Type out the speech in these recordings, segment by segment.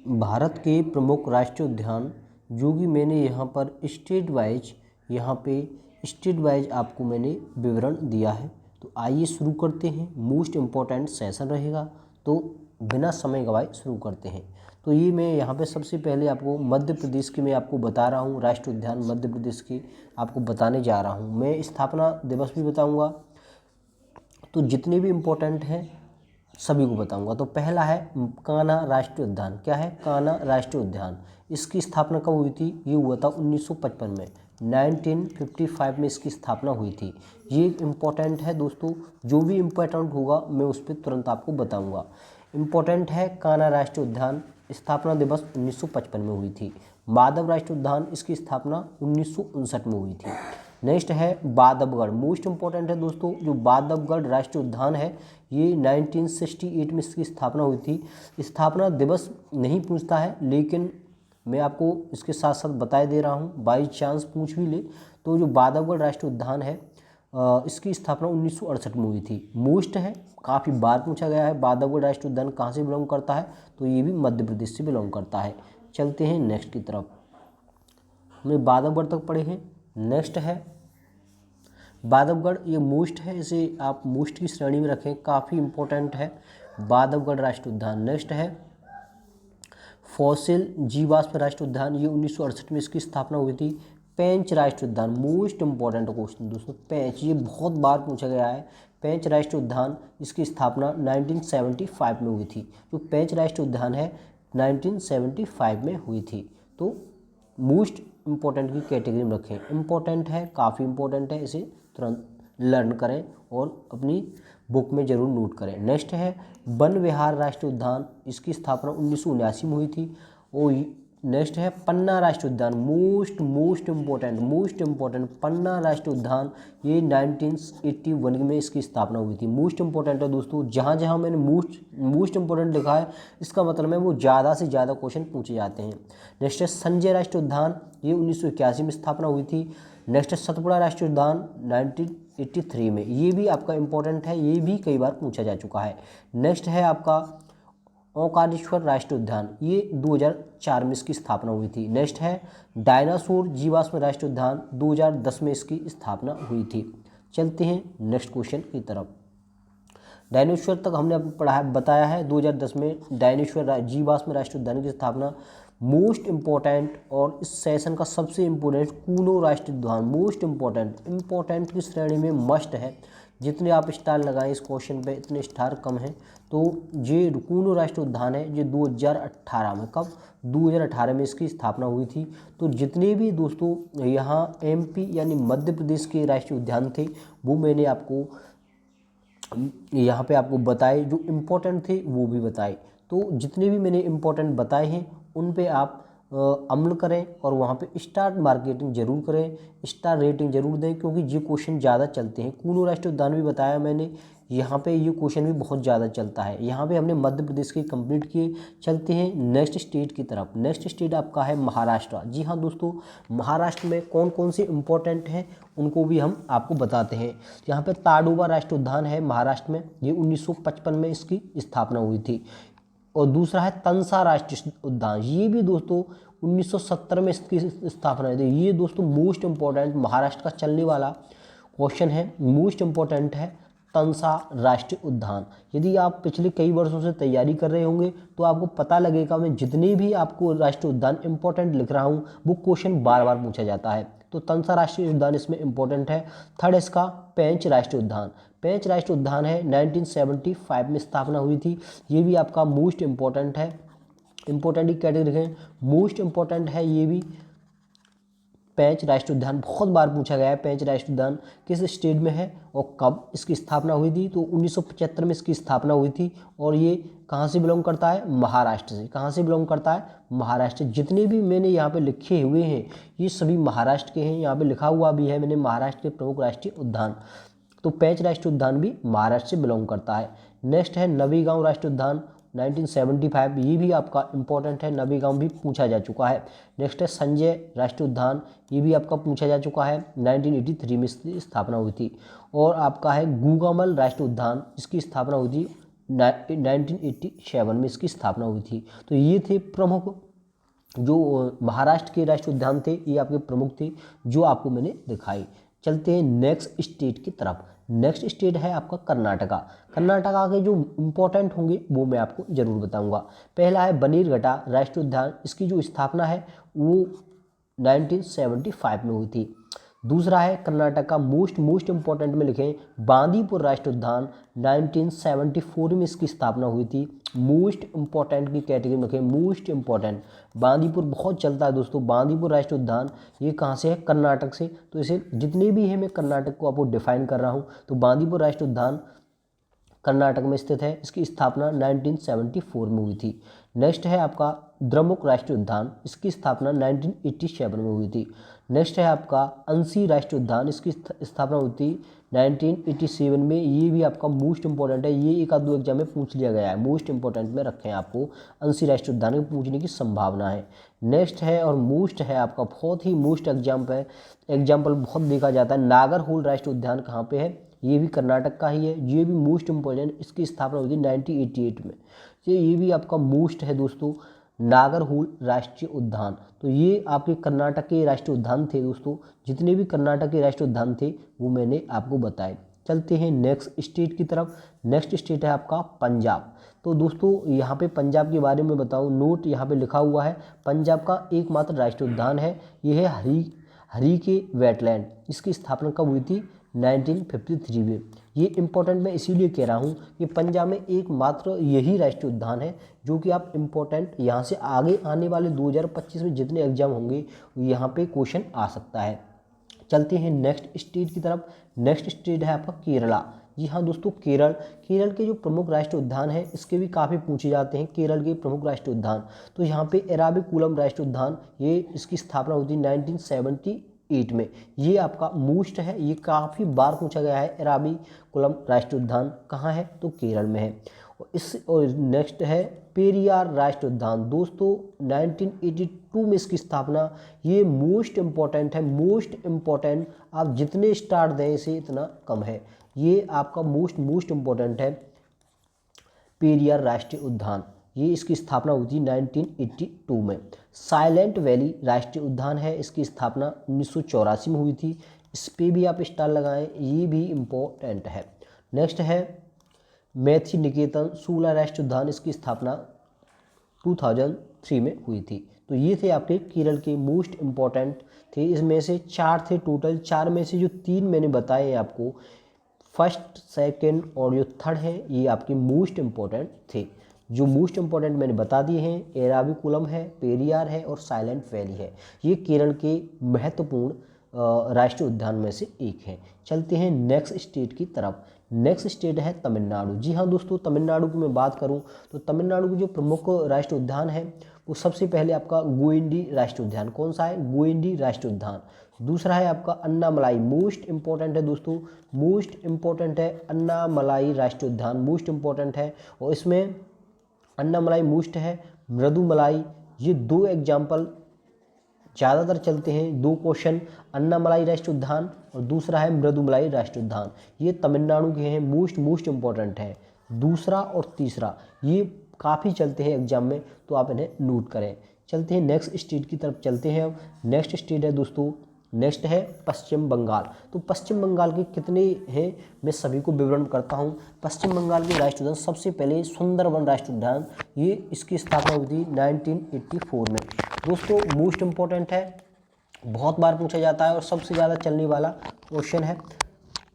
भारत के प्रमुख राष्ट्रीय उद्यान जो कि मैंने यहाँ पर स्टेट वाइज आपको मैंने विवरण दिया है। तो आइए शुरू करते हैं। मोस्ट इम्पॉर्टेंट सेशन रहेगा, तो बिना समय गवाए शुरू करते हैं। तो ये मैं यहाँ पे सबसे पहले आपको मध्य प्रदेश की मैं आपको बता रहा हूँ, राष्ट्रीय उद्यान मध्य प्रदेश की आपको बताने जा रहा हूँ। मैं स्थापना दिवस भी बताऊँगा, तो जितने भी इम्पोर्टेंट हैं सभी को बताऊंगा। तो पहला है कान्हा राष्ट्रीय उद्यान। क्या है? कान्हा राष्ट्रीय उद्यान। इसकी स्थापना कब हुई थी? ये हुआ था 1955 में, 1955 में इसकी स्थापना हुई थी। ये इम्पोर्टेंट है दोस्तों, जो भी इम्पोर्टेंट होगा मैं उस पर तुरंत आपको बताऊंगा। इम्पोर्टेंट है कान्हा राष्ट्रीय उद्यान, स्थापना दिवस 1955 में हुई थी। माधव राष्ट्रीय उद्यान, इसकी स्थापना 1959 में हुई थी। नेक्स्ट है बांधवगढ़। मोस्ट इंपॉर्टेंट है दोस्तों, जो बांधवगढ़ राष्ट्रीय उद्यान है ये 1968 में इसकी स्थापना हुई थी। स्थापना दिवस नहीं पूछता है, लेकिन मैं आपको इसके साथ साथ बताए दे रहा हूँ, बाई चांस पूछ भी ले तो जो बांधवगढ़ राष्ट्रीय उद्यान है इसकी स्थापना 1968 में हुई थी। मोस्ट है, काफ़ी बार पूछा गया है। बांधवगढ़ राष्ट्रीय उद्यान कहाँ से बिलोंग करता है? तो ये भी मध्य प्रदेश से बिलोंग करता है। चलते हैं नेक्स्ट की तरफ। हमने बांधवगढ़ तक पढ़े हैं। नेक्स्ट है बांधवगढ़, ये मोस्ट है, इसे आप मोस्ट की श्रेणी में रखें, काफ़ी इंपॉर्टेंट है बांधवगढ़ राष्ट्रीय उद्यान। नेक्स्ट है फॉसिल जीवाश्म राष्ट्रीय उद्यान, ये 1968 में इसकी स्थापना हुई थी। पेंच राष्ट्रीय उद्यान, मोस्ट इंपॉर्टेंट क्वेश्चन दोस्तों, पेंच, ये बहुत बार पूछा गया है। पेंच राष्ट्रीय उद्यान, इसकी स्थापना 1975 में हुई थी। जो पेंच राष्ट्रीय उद्यान है 1975 में हुई थी। तो मोस्ट इम्पोर्टेंट की कैटेगरी में रखें। इम्पोर्टेंट है, काफ़ी इम्पोर्टेंट है, इसे तुरंत लर्न करें और अपनी बुक में ज़रूर नोट करें। नेक्स्ट है वन विहार राष्ट्रीय उद्यान, इसकी स्थापना 1979 में हुई थी। और नेक्स्ट है पन्ना राष्ट्रीय उद्यान, मोस्ट इम्पोर्टेंट पन्ना राष्ट्रीय उद्यान, ये 1981 में इसकी स्थापना हुई थी। मोस्ट इम्पोर्टेंट है दोस्तों, जहाँ जहाँ मैंने मोस्ट इम्पोर्टेंट लिखा है इसका मतलब है वो ज़्यादा से ज़्यादा क्वेश्चन पूछे जाते हैं। नेक्स्ट है संजय राष्ट्रीय उद्यान, ये 1981 में स्थापना हुई थी। नेक्स्ट है सतपुड़ा राष्ट्रीय उद्यान 1983 में, ये भी आपका इम्पोर्टेंट है, ये भी कई बार पूछा जा चुका है। नेक्स्ट है आपका ओंकारेश्वर राष्ट्रीय उद्यान, ये 2004 में इसकी स्थापना हुई थी। नेक्स्ट है डायनासोर जीवाश्म राष्ट्रीय उद्यान, 2010 में इसकी स्थापना हुई थी। चलते हैं नेक्स्ट क्वेश्चन की तरफ। डायनासोर तक हमने पढ़ा बताया है। 2010 में डायनासोर जीवाश्म राष्ट्रीय उद्यान की स्थापना। मोस्ट इम्पोर्टेंट और इस सेशन का सबसे इम्पोर्टेंट कूनो राष्ट्रीय उद्यान, मोस्ट इम्पोर्टेंट की श्रेणी में मस्ट है। जितने आप स्टार लगाएं इस क्वेश्चन पे इतने स्टार कम हैं। तो ये कूनो राष्ट्रीय उद्यान है, ये 2018 में, कब? 2018 में इसकी स्थापना हुई थी। तो जितने भी दोस्तों यहाँ एमपी यानी मध्य प्रदेश के राष्ट्रीय उद्यान थे वो मैंने आपको यहाँ पे आपको बताए, जो इम्पोर्टेंट थे वो भी बताए। तो जितने भी मैंने इम्पोर्टेंट बताए हैं उन पे आप अमल करें और वहाँ पे स्टार मार्केटिंग जरूर करें, स्टार रेटिंग जरूर दें, क्योंकि ये क्वेश्चन ज़्यादा चलते हैं। कूनो राष्ट्रीय उद्यान भी बताया मैंने, यहाँ पे ये क्वेश्चन भी बहुत ज़्यादा चलता है। यहाँ पे हमने मध्य प्रदेश के कंप्लीट किए। चलते हैं नेक्स्ट स्टेट की तरफ। नेक्स्ट स्टेट आपका है महाराष्ट्र। जी हाँ दोस्तों, महाराष्ट्र में कौन कौन से इंपॉर्टेंट हैं उनको भी हम आपको बताते हैं। यहाँ पे ताडोबा राष्ट्रीय उद्यान है महाराष्ट्र में, ये 1955 में इसकी स्थापना हुई थी। और दूसरा है तंसा राष्ट्रीय उद्यान, ये भी दोस्तों 1970 में इसकी स्थापना हुई थी। ये दोस्तों मोस्ट इम्पोर्टेंट महाराष्ट्र का चलने वाला क्वेश्चन है, मोस्ट इम्पोर्टेंट है तंसा राष्ट्रीय उद्यान। यदि आप पिछले कई वर्षों से तैयारी कर रहे होंगे तो आपको पता लगेगा मैं जितने भी आपको राष्ट्रीय उद्यान इंपॉर्टेंट लिख रहा हूँ वो क्वेश्चन बार बार पूछा जाता है। तो तंसा राष्ट्रीय उद्यान इसमें इंपॉर्टेंट है। थर्ड इसका पेंच राष्ट्रीय उद्यान, पेंच राष्ट्रीय उद्यान है 1975 में स्थापना हुई थी। ये भी आपका मोस्ट इम्पोर्टेंट है, इम्पोर्टेंट की कैटेगरी है, मोस्ट इम्पोर्टेंट है ये भी। पेंच राष्ट्रीय उद्यान बहुत बार पूछा गया है। पेंच राष्ट्रीय उद्यान किस स्टेट में है और कब इसकी स्थापना हुई थी? तो 1975 में इसकी स्थापना हुई थी। और ये कहाँ से बिलोंग करता है? महाराष्ट्र से। कहाँ से बिलोंग करता है? महाराष्ट्र। जितने भी मैंने यहाँ पे लिखे हुए हैं ये सभी महाराष्ट्र के हैं। यहाँ पे लिखा हुआ भी है मैंने महाराष्ट्र के प्रमुख राष्ट्रीय उद्यान। तो पेंच राष्ट्रीय उद्यान भी महाराष्ट्र से बिलोंग करता है। नेक्स्ट है नवीगांव राष्ट्रीय उद्यान 1975, ये भी आपका इंपॉर्टेंट है, नवीगांव भी पूछा जा चुका है। नेक्स्ट है संजय राष्ट्रीय उद्यान, ये भी आपका पूछा जा चुका है, 1983 में इसकी स्थापना हुई थी। और आपका है गूगामल राष्ट्रीय उद्यान, इसकी स्थापना हुई थी 1987 में इसकी स्थापना हुई थी। तो ये थे प्रमुख जो महाराष्ट्र के राष्ट्रीय उद्यान थे, ये आपके प्रमुख थे जो आपको मैंने दिखाई। चलते हैं नेक्स्ट स्टेट की तरफ। नेक्स्ट स्टेट है आपका कर्नाटका। कर्नाटका के जो इम्पोर्टेंट होंगे वो मैं आपको जरूर बताऊंगा। पहला है बनीरघट्टा राष्ट्रीय उद्यान, इसकी जो स्थापना है वो 1975 में हुई थी। दूसरा है कर्नाटक का मोस्ट इंपॉर्टेंट में लिखें बांदीपुर राष्ट्रीय उद्यान, 1974 में इसकी स्थापना हुई थी। मोस्ट इंपॉर्टेंट की कैटेगरी में लिखें मोस्ट इंपॉर्टेंट, बांदीपुर बहुत चलता है दोस्तों। बांदीपुर राष्ट्रीय उद्यान ये कहाँ से है? कर्नाटक से। तो इसे जितने भी है मैं कर्नाटक को आपको डिफाइन कर रहा हूँ। तो बांदीपुर राष्ट्रीय उद्यान कर्नाटक में स्थित है, इसकी स्थापना 1974 में हुई थी। नेक्स्ट है आपका द्रमुक राष्ट्रीय उद्यान, इसकी स्थापना 1987 में हुई थी। नेक्स्ट है आपका अंसी राष्ट्रीय उद्यान, इसकी स्थापना हुई थी 1987 में। ये भी आपका मोस्ट इंपॉर्टेंट है, ये एक आध दो एग्जाम में पूछ लिया गया है, मोस्ट इंपॉर्टेंट में रखें आपको। अंसी राष्ट्रीय उद्यान में पूछने की संभावना है। नेक्स्ट है और मोस्ट है आपका बहुत ही मोस्ट एग्जाम्पल बहुत देखा जाता है, नागरहोल राष्ट्रीय उद्यान कहाँ पे है? ये भी कर्नाटक का ही है। ये भी मोस्ट इंपॉर्टेंट, इसकी स्थापना हुई थी 1988 में। ये भी आपका मोस्ट है दोस्तों, नागरहोल राष्ट्रीय उद्यान। तो ये आपके कर्नाटक के राष्ट्रीय उद्यान थे दोस्तों। जितने भी कर्नाटक के राष्ट्रीय उद्यान थे वो मैंने आपको बताए। चलते हैं नेक्स्ट स्टेट की तरफ। नेक्स्ट स्टेट है आपका पंजाब। तो दोस्तों यहाँ पे पंजाब के बारे में बताऊँ, नोट यहाँ पे लिखा हुआ है। पंजाब का एकमात्र राष्ट्रीय उद्यान है, ये है हरी के वेटलैंड। इसकी स्थापना कब हुई थी? 1953 में। ये इंपॉर्टेंट मैं इसीलिए कह रहा हूँ कि पंजाब में एकमात्र यही राष्ट्रीय उद्यान है जो कि आप इंपॉर्टेंट यहाँ से आगे आने वाले 2025 में जितने एग्जाम होंगे यहाँ पे क्वेश्चन आ सकता है। चलते हैं नेक्स्ट स्टेट की तरफ। नेक्स्ट स्टेट है आपका केरला। जी हाँ दोस्तों, केरल के जो प्रमुख राष्ट्रीय उद्यान है इसके भी काफ़ी पूछे जाते हैं। केरल के प्रमुख राष्ट्रीय उद्यान, तो यहाँ पे एराविकुलम राष्ट्रीय उद्यान, ये इसकी स्थापना हुई थी 1978 में। ये आपका मोस्ट है, ये काफ़ी बार पूछा गया है। एराविकुलम राष्ट्रीय उद्यान कहाँ है? तो केरल में है। और नेक्स्ट है पेरियार राष्ट्रीय उद्यान। दोस्तों 1982 में इसकी स्थापना, ये मोस्ट इम्पॉर्टेंट है, मोस्ट इम्पॉर्टेंट। आप जितने स्टार दें इसे इतना कम है। ये आपका मोस्ट इम्पॉर्टेंट है पेरियार राष्ट्रीय उद्यान। ये इसकी स्थापना हुई थी 1982 में। साइलेंट वैली राष्ट्रीय उद्यान है, इसकी स्थापना 1984 में हुई थी। इस पर भी आप स्टार लगाएं, ये भी इम्पोर्टेंट है। नेक्स्ट है मैथी निकेतन शूला राष्ट्रीय उद्यान, इसकी स्थापना 2003 में हुई थी। तो ये थे आपके केरल के मोस्ट इम्पॉर्टेंट थे। इसमें से 4 थे टोटल। 4 में से जो 3 मैंने बताए आपको, फर्स्ट सेकंड और जो थर्ड है, ये आपके मोस्ट इम्पॉर्टेंट थे। जो मोस्ट इम्पॉर्टेंट मैंने बता दिए हैं, एराविकुलम है, पेरियार है और साइलेंट वैली है। ये केरल के महत्वपूर्ण राष्ट्रीय उद्यान में से एक है। चलते हैं नेक्स्ट स्टेट की तरफ। नेक्स्ट स्टेट है तमिलनाडु। जी हाँ दोस्तों, तमिलनाडु की मैं बात करूं तो तमिलनाडु के जो प्रमुख राष्ट्रीय उद्यान है वो सबसे पहले आपका गोइंडी राष्ट्रीय उद्यान। कौन सा है? गोइंडी राष्ट्रीय उद्यान। दूसरा है आपका अन्नामलाई, मोस्ट इंपॉर्टेंट है दोस्तों, मोस्ट इंपॉर्टेंट है अन्नामलाई राष्ट्रीय उद्यान, मोस्ट इंपॉर्टेंट है। और इसमें अन्नामलाई मोस्ट है, मृदुमलाई, ये 2 एग्जाम्पल ज़्यादातर चलते हैं, 2 क्वेश्चन, अन्नामलाई राष्ट्रीय उद्यान और दूसरा है मृदुमलाई राष्ट्रीय उद्यान। ये तमिलनाडु के हैं, मोस्ट इंपॉर्टेंट है। दूसरा और तीसरा ये काफ़ी चलते हैं एग्जाम में, तो आप इन्हें नोट करें। चलते हैं नेक्स्ट स्टेट की तरफ चलते हैं। अब नेक्स्ट स्टेट है दोस्तों, नेक्स्ट है पश्चिम बंगाल। तो पश्चिम बंगाल के कितने हैं मैं सभी को विवरण करता हूं। पश्चिम बंगाल के राष्ट्रीय उद्यान, सबसे पहले सुंदरवन राष्ट्रीय उद्यान, ये इसकी स्थापना हुई थी 1984 में। दोस्तों मोस्ट इंपॉर्टेंट है, बहुत बार पूछा जाता है और सबसे ज़्यादा चलने वाला क्वेश्चन है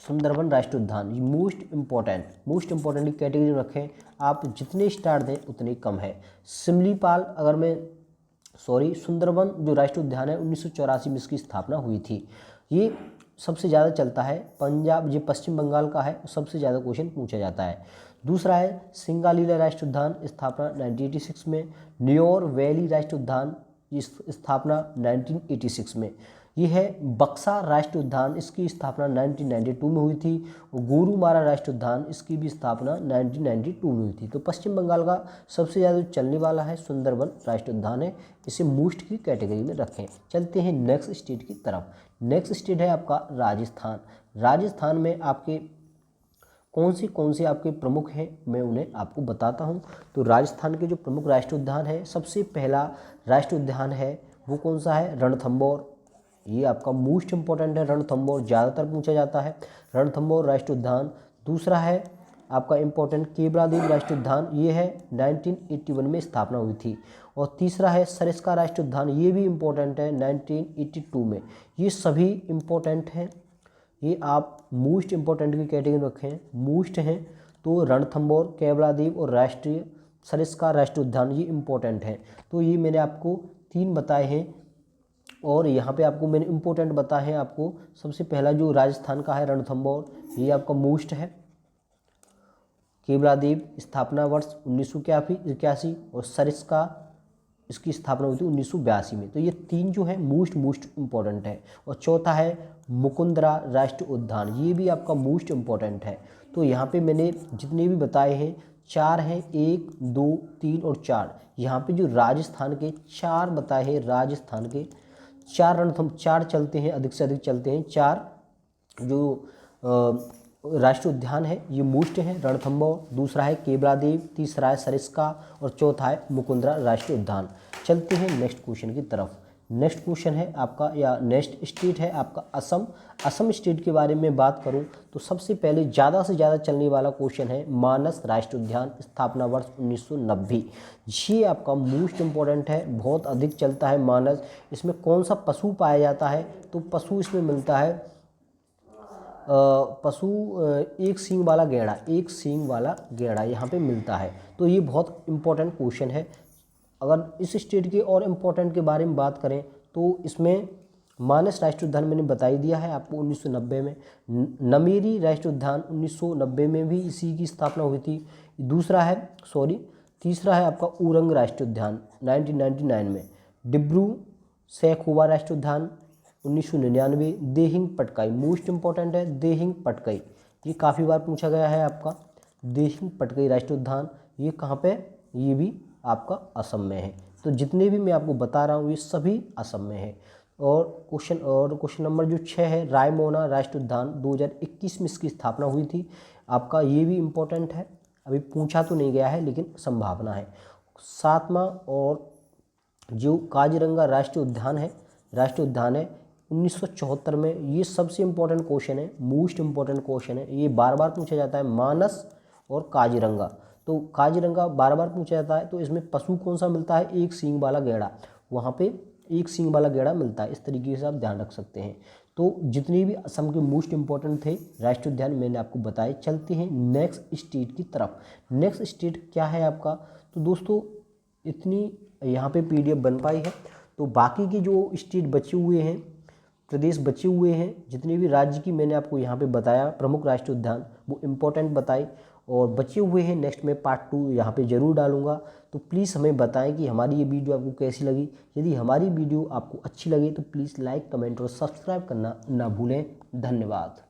सुंदरवन राष्ट्रीय उद्यान। ये मोस्ट इंपॉर्टेंट की कैटेगरी में रखें। आप जितने स्टार दें उतने कम है। सुंदरवन जो राष्ट्रीय उद्यान है 1984 में इसकी स्थापना हुई थी। ये सबसे ज़्यादा चलता है। पंजाब ये पश्चिम बंगाल का है, सबसे ज़्यादा क्वेश्चन पूछा जाता है। दूसरा है सिंगालीला राष्ट्रीय उद्यान, स्थापना 1986 में। न्योर वैली राष्ट्रीय उद्यान, स्थापना 1986 में। ये है बक्सा राष्ट्रीय उद्यान, इसकी स्थापना 1992 में हुई थी। और गोरुमारा राष्ट्रीय उद्यान, इसकी भी स्थापना 1992 में हुई थी। तो पश्चिम बंगाल का सबसे ज़्यादा चलने वाला है सुंदरवन राष्ट्रीय उद्यान है, इसे मोस्ट की कैटेगरी में रखें। चलते हैं नेक्स्ट स्टेट की तरफ। नेक्स्ट स्टेट है आपका राजस्थान। राजस्थान में आपके कौन से आपके प्रमुख हैं मैं उन्हें आपको बताता हूं। तो राजस्थान के जो प्रमुख राष्ट्रीय उद्यान है, सबसे पहला राष्ट्रीय उद्यान है वो कौन सा है, रणथंभौर। ये आपका मोस्ट इंपॉर्टेंट है, रणथंभौर ज़्यादातर पूछा जाता है, रणथंभौर राष्ट्रीय उद्यान। दूसरा है आपका इम्पोर्टेंट केवलादेव राष्ट्रीय उद्यान, ये है 1981 में स्थापना हुई थी। और तीसरा है सरिस्का राष्ट्रीय उद्यान, ये भी इम्पोर्टेंट है 1982 में। ये सभी इम्पोर्टेंट हैं, ये आप मोस्ट इम्पोर्टेंट की कैटेगरी में रखें, मोस्ट हैं। तो रणथंभौर, केवलादेव और राष्ट्रीय सरिस्का राष्ट्रीय उद्यान ये इम्पोर्टेंट हैं। तो ये मैंने आपको 3 बताए हैं और यहाँ पे आपको मैंने इम्पोर्टेंट बताए हैं आपको। सबसे पहला जो राजस्थान का है रणथंभौर, ये आपका मोस्ट है। केवलादेव स्थापना वर्ष 1981 और सरिस्का इसकी स्थापना हुई थी 1982 में। तो ये 3 जो है मोस्ट इम्पोर्टेंट है। और चौथा है मुकुंदरा राष्ट्रीय उद्यान, ये भी आपका मोस्ट इम्पोर्टेंट है। तो यहाँ पे मैंने जितने भी बताए हैं 4 हैं, 1, 2, 3 और 4। यहाँ पे जो राजस्थान के 4 बताए हैं, राजस्थान के 4 रणथंभ 4 चलते हैं, अधिक से अधिक चलते हैं। 4 जो राष्ट्रीय उद्यान है ये मोस्ट है, रणथंभौर, दूसरा है केवलादेव, तीसरा है सरिस्का और चौथा है मुकुंदरा राष्ट्रीय उद्यान। चलते हैं नेक्स्ट क्वेश्चन की तरफ। नेक्स्ट क्वेश्चन है आपका, या नेक्स्ट स्टेट है आपका असम। असम स्टेट के बारे में बात करूं तो सबसे पहले ज़्यादा से ज़्यादा चलने वाला क्वेश्चन है मानस राष्ट्रीय उद्यान, स्थापना वर्ष 1990। ये आपका मोस्ट इम्पोर्टेंट है, बहुत अधिक चलता है मानस। इसमें कौन सा पशु पाया जाता है, तो पशु इसमें मिलता है एक सींग वाला गैंडा, एक सींग वाला गैंडा यहाँ पे मिलता है। तो ये बहुत इम्पोर्टेंट क्वेश्चन है। अगर इस स्टेट के और इम्पोर्टेंट के बारे में बात करें तो इसमें मानस राष्ट्रीय उद्यान मैंने बता ही दिया है आपको 1990 में। नमेरी राष्ट्रीय उद्यान 1990 में भी इसी की स्थापना हुई थी। तीसरा है आपका उरंग राष्ट्रीय उद्यान 1999 में। डिब्रू सैखोवा राष्ट्रीय उद्यान 1999। देहिंग पटकाई मोस्ट इम्पोर्टेंट है, देहिंग पटकाई ये काफ़ी बार पूछा गया है आपका। देहिंग पटकाई राष्ट्रीय उद्यान ये कहाँ पे, ये भी आपका असम में है। तो जितने भी मैं आपको बता रहा हूँ ये सभी असम में है। और क्वेश्चन नंबर जो 6 है, रायमोना राष्ट्रीय उद्यान 2021 में इसकी स्थापना हुई थी आपका, ये भी इम्पोर्टेंट है, अभी पूछा तो नहीं गया है लेकिन संभावना है। 7वां और जो काजीरंगा राष्ट्रीय उद्यान है 1974 में, ये सबसे इम्पोर्टेंट क्वेश्चन है, मोस्ट इम्पोर्टेंट क्वेश्चन है, ये बार बार पूछा जाता है। मानस और काजीरंगा, तो काजीरंगा बार बार पूछा जाता है। तो इसमें पशु कौन सा मिलता है, एक सींग वाला गैंडा, वहाँ पे एक सींग वाला गैंडा मिलता है। इस तरीके से आप ध्यान रख सकते हैं। तो जितने भी असम के मोस्ट इम्पोर्टेंट थे राष्ट्रीय उद्यान मैंने आपको बताए। चलते हैं नेक्स्ट स्टेट की तरफ। नेक्स्ट स्टेट क्या है आपका, तो दोस्तों इतनी यहाँ पे PDF बन पाई है। तो बाकी के जो स्टेट बचे हुए हैं, प्रदेश बचे हुए हैं, जितने भी राज्य की मैंने आपको यहाँ पे बताया प्रमुख राष्ट्रीय उद्यान, वो इम्पोर्टेंट बताए और बचे हुए हैं। नेक्स्ट में पार्ट 2 यहाँ पे ज़रूर डालूंगा। तो प्लीज़ हमें बताएं कि हमारी ये वीडियो आपको कैसी लगी। यदि हमारी वीडियो आपको अच्छी लगे तो प्लीज़ लाइक, कमेंट और सब्सक्राइब करना ना भूलें। धन्यवाद।